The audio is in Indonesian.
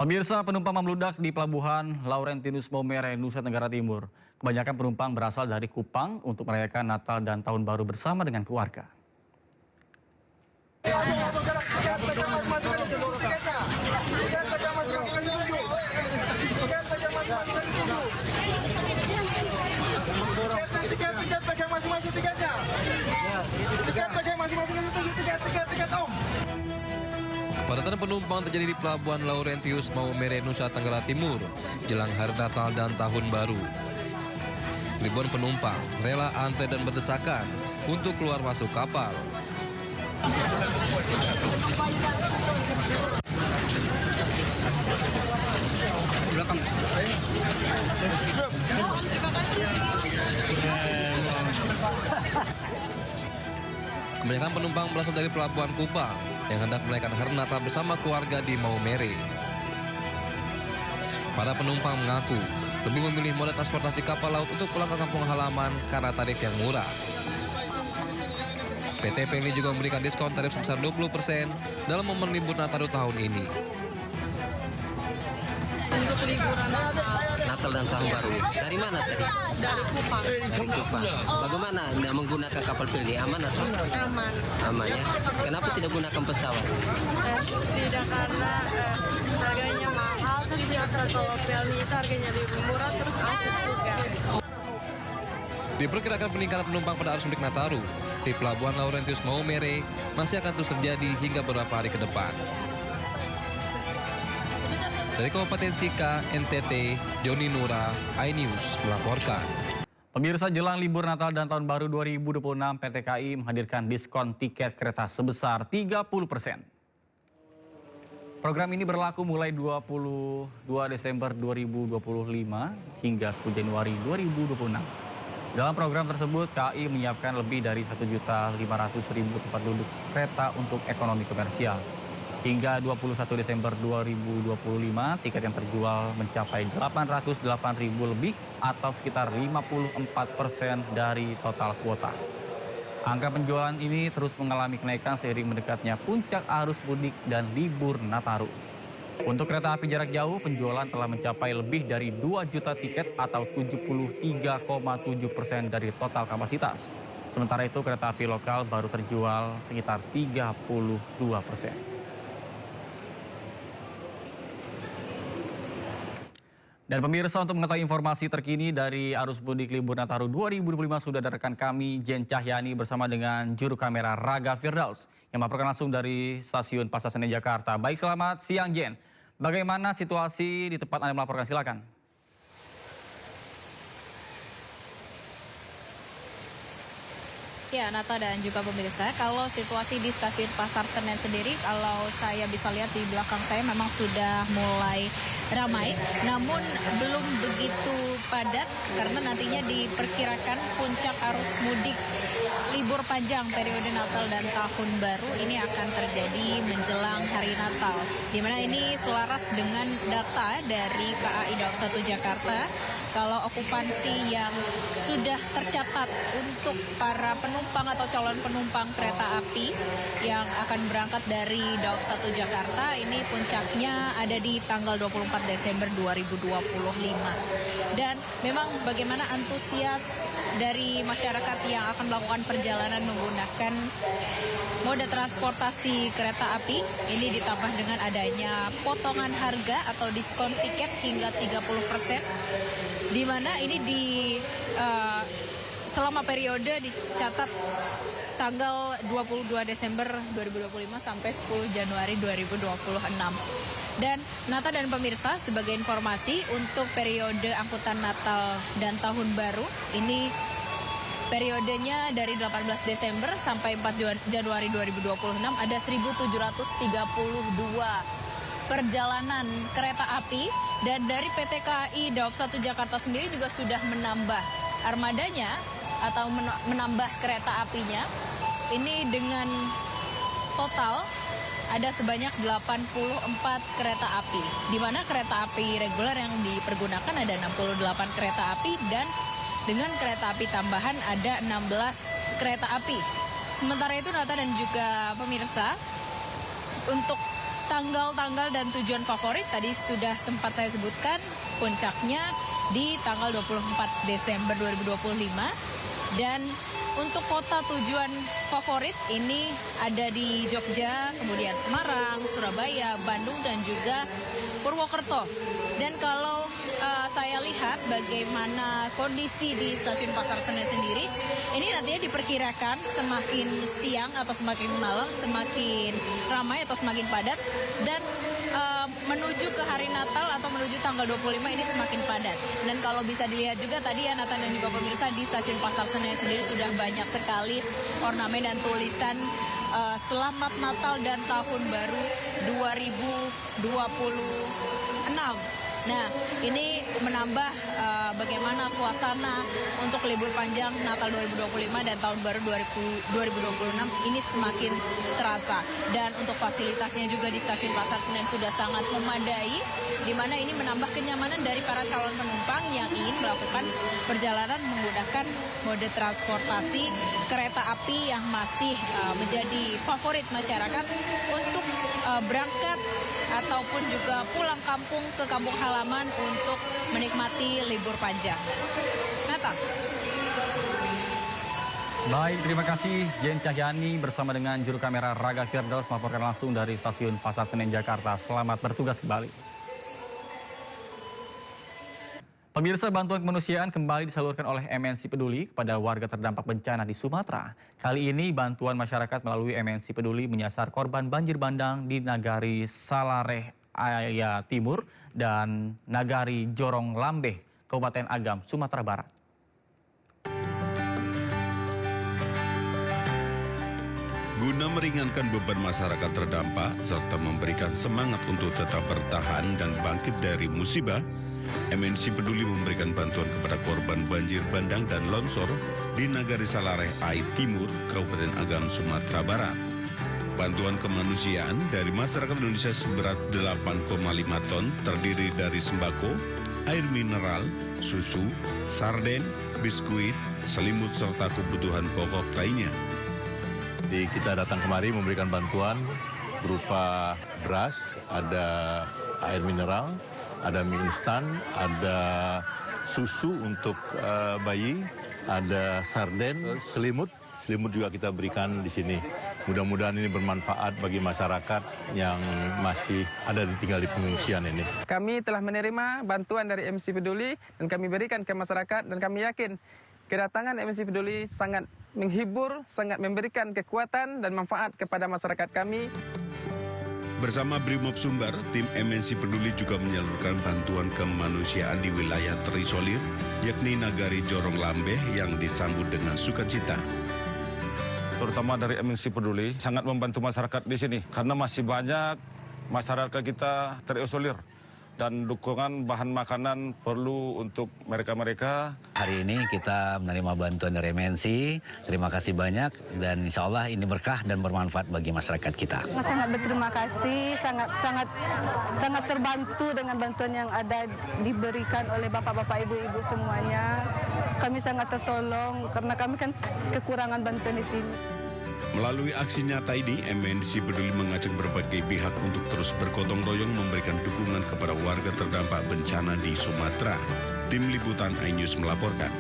Pemirsa, penumpang membludak di Pelabuhan Laurentinus Maumere, Nusa Tenggara Timur. Kebanyakan penumpang berasal dari Kupang untuk merayakan Natal dan Tahun Baru bersama dengan keluarga. Kepadatan penumpang terjadi di Pelabuhan Laurentinus Maumere, Nusa Tenggara Timur, jelang Hari Natal dan Tahun Baru. Ribuan penumpang rela antre dan berdesakan untuk keluar masuk kapal. Kebanyakan penumpang berasal dari Pelabuhan Kupang yang hendak merayakan Hari Natal bersama keluarga di Maumere. Para penumpang mengaku lebih memilih moda transportasi kapal laut untuk pulang ke kampung halaman karena tarif yang murah. PT PLN juga memberikan diskon tarif sebesar 20% dalam momen libur Nataru tahun ini. Untuk liburan Natal dan Tahun Baru. Dari mana tadi? dari Kupang, Dari Kupang. Bagaimana Anda menggunakan kapal PLN? Aman atau? aman. Aman ya. Kenapa tidak gunakan pesawat? Tidak karena harganya mahal, terus kalau PLN itu harganya lebih murah, terus asik juga. Diperkirakan peningkatan penumpang pada arus mudik Nataru di Pelabuhan Laurentinus Maumere masih akan terus terjadi hingga beberapa hari ke depan. Dari Kabupaten Sika, NTT, Joni Nura, iNews melaporkan. Pemirsa, jelang libur Natal dan Tahun Baru 2026, PT KAI menghadirkan diskon tiket kereta sebesar 30%. Program ini berlaku mulai 22 Desember 2025 hingga 10 Januari 2026. Dalam program tersebut, KAI menyiapkan lebih dari 1.500.000 tempat duduk kereta untuk ekonomi komersial. Hingga 21 Desember 2025, tiket yang terjual mencapai 808.000 lebih atau sekitar 54% dari total kuota. Angka penjualan ini terus mengalami kenaikan seiring mendekatnya puncak arus mudik dan libur Nataru. Untuk kereta api jarak jauh, penjualan telah mencapai lebih dari 2 juta tiket atau 73,7% dari total kapasitas. Sementara itu, kereta api lokal baru terjual sekitar 32%. Dan pemirsa, untuk mengetahui informasi terkini dari arus mudik libur Nataru 2025 sudah ada rekan kami Jen Cahyani bersama dengan juru kamera Raga Firdaus yang melaporkan langsung dari stasiun Pasar Senen Jakarta. Baik, selamat siang Jen. Bagaimana situasi di tempat Anda melaporkan? Silakan. Ya, Nata dan juga pemirsa, kalau situasi di stasiun Pasar Senen sendiri, kalau saya bisa lihat di belakang saya memang sudah mulai ramai, namun belum begitu padat karena nantinya diperkirakan puncak arus mudik libur panjang periode Natal dan Tahun Baru ini akan terjadi menjelang hari Natal, di mana ini selaras dengan data dari KAI Daob 1 Jakarta. Kalau okupansi yang sudah tercatat untuk para penumpang atau calon penumpang kereta api yang akan berangkat dari Daob 1 Jakarta, ini puncaknya ada di tanggal 24 Desember 2025. Dan memang bagaimana antusias dari masyarakat yang akan melakukan perjalanan menggunakan moda transportasi kereta api, ini ditambah dengan adanya potongan harga atau diskon tiket hingga 30%. Di mana ini selama periode dicatat tanggal 22 Desember 2025 sampai 10 Januari 2026. Dan Nata dan pemirsa, sebagai informasi untuk periode angkutan Natal dan Tahun Baru ini periodenya dari 18 Desember sampai 4 Januari 2026 ada 1.732 perjalanan kereta api, dan dari PT KAI Daob 1 Jakarta sendiri juga sudah menambah armadanya atau menambah kereta apinya. Ini dengan total ada sebanyak 84 kereta api, di mana kereta api reguler yang dipergunakan ada 68 kereta api dan dengan kereta api tambahan ada 16 kereta api. Sementara itu Nata dan juga pemirsa, untuk tanggal-tanggal dan tujuan favorit tadi sudah sempat saya sebutkan, puncaknya di tanggal 24 Desember 2025. Dan untuk kota tujuan favorit ini ada di Jogja, kemudian Semarang, Surabaya, Bandung, dan juga Purwokerto. Dan kalau saya lihat bagaimana kondisi di stasiun Pasar Senen sendiri, ini nantinya diperkirakan semakin siang atau semakin malam semakin ramai atau semakin padat, dan menuju ke hari Natal atau menuju tanggal 25 ini semakin padat. Dan kalau bisa dilihat juga tadi ya Nathan dan juga pemirsa, di stasiun Pasar Senen sendiri sudah banyak sekali ornamen dan tulisan Selamat Natal dan Tahun Baru 2026. Nah, ini menambah bagaimana suasana untuk libur panjang Natal 2025 dan Tahun Baru 2026 ini semakin terasa. Dan untuk fasilitasnya juga di stasiun Pasar Senen sudah sangat memadai, di mana ini menambah kenyamanan dari para calon penumpang yang ingin melakukan perjalanan menggunakan mode transportasi kereta api yang masih menjadi favorit masyarakat untuk berangkat ataupun juga pulang kampung ke kampung halaman untuk menikmati libur panjang. Nathan. Baik, terima kasih Jen Cahyani bersama dengan juru kamera Raga Firdaus melaporkan langsung dari stasiun Pasar Senen Jakarta. Selamat bertugas kembali. Pemirsa, bantuan kemanusiaan kembali disalurkan oleh MNC Peduli kepada warga terdampak bencana di Sumatera. Kali ini bantuan masyarakat melalui MNC Peduli menyasar korban banjir bandang di Nagari Salareh Aya Timur dan Nagari Jorong Lambeh, Kabupaten Agam, Sumatera Barat. Guna meringankan beban masyarakat terdampak serta memberikan semangat untuk tetap bertahan dan bangkit dari musibah, MNC Peduli memberikan bantuan kepada korban banjir bandang dan longsor di Nagari Salareh Aya Timur, Kabupaten Agam, Sumatera Barat. Bantuan kemanusiaan dari masyarakat Indonesia seberat 8,5 ton terdiri dari sembako, air mineral, susu, sarden, biskuit, selimut serta kebutuhan pokok lainnya. Jadi kita datang kemari memberikan bantuan berupa beras, ada air mineral, ada mie instan, ada susu untuk bayi, ada sarden, selimut juga kita berikan di sini. Mudah-mudahan ini bermanfaat bagi masyarakat yang masih ada tinggal di pengungsian ini. Kami telah menerima bantuan dari MNC Peduli dan kami berikan ke masyarakat, dan kami yakin kedatangan MNC Peduli sangat menghibur, sangat memberikan kekuatan dan manfaat kepada masyarakat kami. Bersama Brimob Sumbar, tim MNC Peduli juga menyalurkan bantuan kemanusiaan di wilayah terisolir, yakni Nagari Jorong Lambeh yang disambut dengan sukacita. Terutama dari MNC Peduli sangat membantu masyarakat di sini karena masih banyak masyarakat kita terisolir dan dukungan bahan makanan perlu untuk mereka-mereka. Hari ini kita menerima bantuan dari MNC, terima kasih banyak dan insya Allah ini berkah dan bermanfaat bagi masyarakat kita. Sangat berterima kasih, sangat terbantu dengan bantuan yang ada diberikan oleh bapak-bapak, ibu-ibu semuanya. Kami sangat tertolong karena kami kan kekurangan bantuan di sini. Melalui aksi nyata ini, MNC Peduli mengajak berbagai pihak untuk terus bergotong royong memberikan dukungan kepada warga terdampak bencana di Sumatera. Tim Liputan iNews melaporkan.